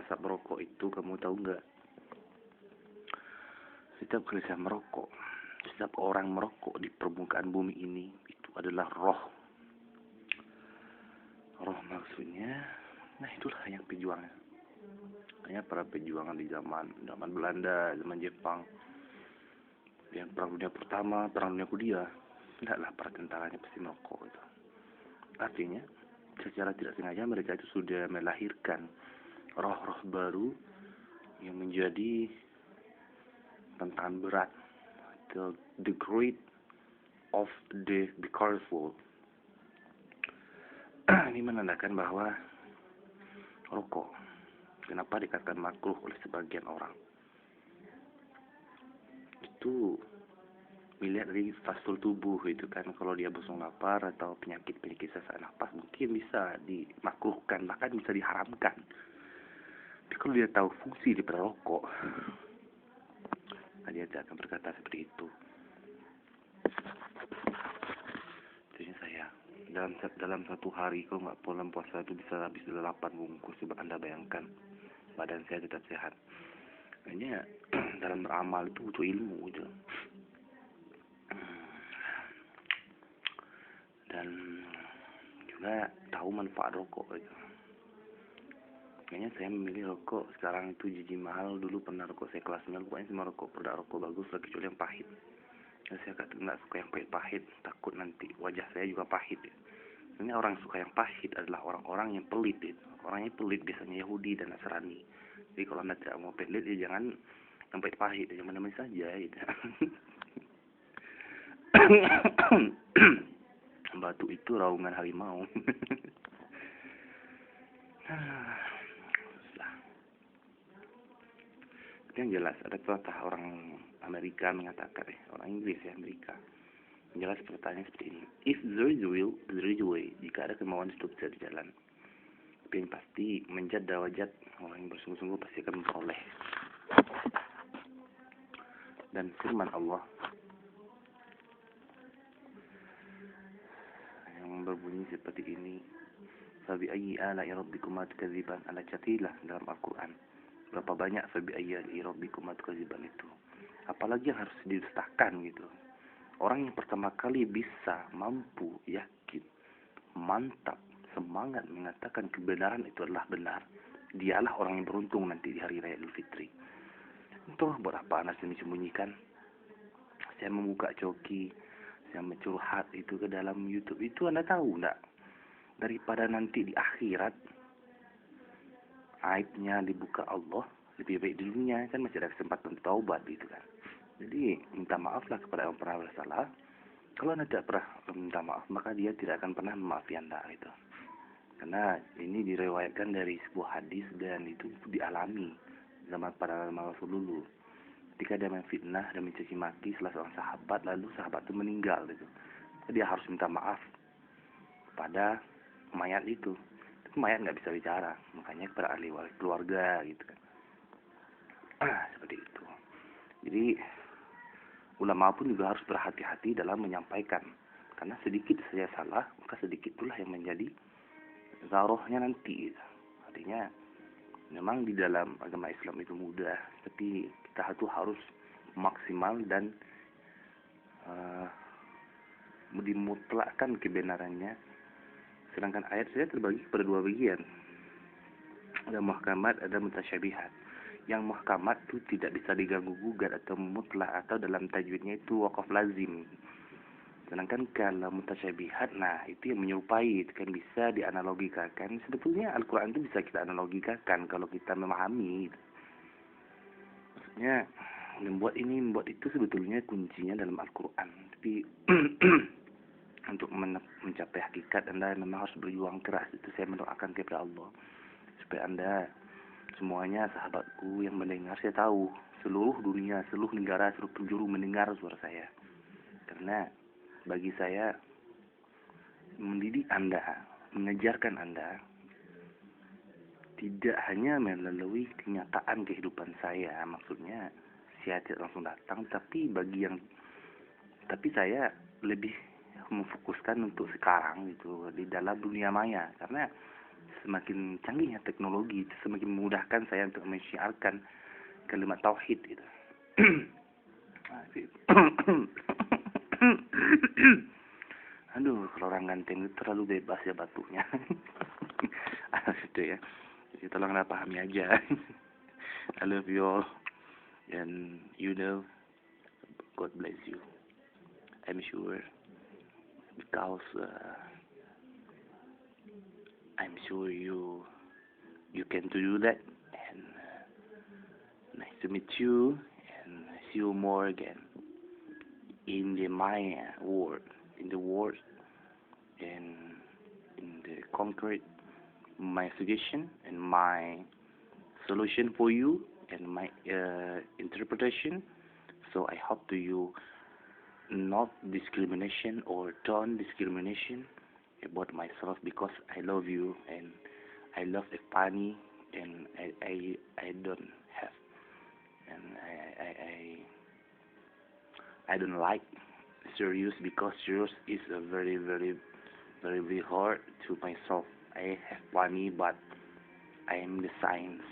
asap rokok itu kamu tahu nggak? Setiap kali saya merokok, setiap orang merokok di permukaan bumi ini itu adalah roh. Roh maksudnya, nah itulah yang pejuangnya. Hanya para pejuangan di zaman Belanda, zaman Jepang, yang perang dunia pertama, perang dunia kedua, tidaklah para tentaranya pasti merokok itu. Artinya, secara tidak sengaja mereka itu sudah melahirkan roh-roh baru yang menjadi tantangan berat. The great of the careful. Ini menandakan bahwa rokok kenapa dikatakan makruh oleh sebagian orang, itu dilihat dari fastul tubuh itu kan. Kalau dia bosong lapar atau penyakit sesak nafas mungkin bisa dimakruhkan, bahkan bisa diharamkan. Tapi kalau dia tahu fungsi daripada rokok, dia tidak akan berkata seperti itu. Jadi saya dalam satu hari kalau nggak pulang puasa itu bisa habis 8 bungkus. Coba Anda bayangkan, badan saya tetap sehat. Hanya dalam beramal itu butuh ilmu gitu. Dan juga tahu manfaat rokok gitu. Kayaknya saya memilih rokok sekarang itu jiji mahal. Dulu pernah rokok saya kelas 9, pokoknya semua produk rokok bagus lah kecuali yang pahit. Dan saya nggak suka yang pahit, takut nanti wajah saya juga pahit ya. Ini orang suka yang pahit adalah orang-orang yang pelit ya. Orang yang pelit biasanya Yahudi dan Nasrani. Jadi kalau Anda tidak mau pelit ya jangan yang pahit, yang mana-mana saja gitu. Batu itu raungan harimau. Yang jelas ada pepatah orang Amerika mengatakan, orang Inggris ya, Amerika. Jelas pertanyaannya seperti ini. If there is a will, there is a way. Jika ada kemauan itu bisa berjalan. Tapi yang pasti menjad dawajat, orang yang bersungguh-sungguh pasti akan memperoleh. Dan firman Allah yang berbunyi seperti ini. Fabi ayyi ala'i rabbikuma tukadziban. Anda catilah dalam Al-Quran. Berapa banyak fabi ayyi rabbikuma tukadziban itu. Apalagi yang harus didustakan gitu. Orang yang pertama kali bisa, mampu, yakin, mantap, semangat mengatakan kebenaran itu adalah benar, dialah orang yang beruntung nanti di hari raya Idul Fitri. Entah buat apa Anda sembunyikan. Saya membuka coki, saya mencurhat itu ke dalam YouTube itu, Anda tahu enggak? Daripada nanti di akhirat aibnya dibuka Allah, lebih baik di dunia kan masih ada kesempatan taubat gitu kan. Jadi minta maaflah kepada yang pernah bersalah. Kalau Anda tidak pernah minta maaf, maka dia tidak akan pernah memaafkan Anda gitu. Karena ini diriwayatkan dari sebuah hadis dan itu dialami zaman para Rasul dulu. Ketika dia memfitnah dan mencaci maki salah seorang sahabat, lalu sahabat itu meninggal gitu. Dia harus minta maaf pada mayat itu. Tapi mayat nggak bisa bicara, makanya kepada ahli waris keluarga gitu kan. Seperti itu. Jadi ulama pun juga harus berhati-hati dalam menyampaikan, karena sedikit saja salah maka sedikit itulah yang menjadi zarohnya nanti. Artinya memang di dalam agama Islam itu mudah, tapi kita itu harus maksimal dan dimutlakkan kebenarannya. Sedangkan ayat saya terbagi pada dua bagian, ada muhkamat, ada mutasyabihat. Yang muhkamat itu tidak bisa diganggu gugat atau mutlak, atau dalam tajwidnya itu waqaf lazim. Sedangkan kalau mutasyabihat, nah itu yang menyerupai, itu kan bisa dianalogikakan. Sebetulnya Al-Quran itu bisa kita analogikakan kalau kita memahami. Maksudnya membuat itu sebetulnya kuncinya dalam Al-Quran. Tapi untuk mencapai hakikat Anda memang harus berjuang keras. Itu saya mendoakan kepada Allah supaya Anda semuanya, sahabatku yang mendengar, saya tahu seluruh dunia, seluruh negara, seluruh penjuru mendengar suara saya. Karena bagi saya mendidik Anda, mengajarkan Anda tidak hanya melalui kenyataan kehidupan saya, maksudnya saya tidak langsung datang, tapi saya lebih memfokuskan untuk sekarang gitu di dalam dunia maya, karena semakin canggihnya teknologi, itu semakin memudahkan saya untuk menyiarkan kalimat tauhid gitu. Aduh, kalau orang ganteng itu terlalu bebas ya batuknya. Gitu ya. Jadi tolonglah pahami aja. I love you all. And you know, God bless you. I'm sure. Because I'm sure you can do that. And nice to meet you. And see you more again. In the my world. In the world. And in the concrete. My suggestion and my solution for you and my interpretation. So I hope to you not discrimination or don't discrimination about myself, because I love you and I love Epani, and I don't have, and I don't like serious, because serious is a very very very very hard to myself. I have funny, but I am the science.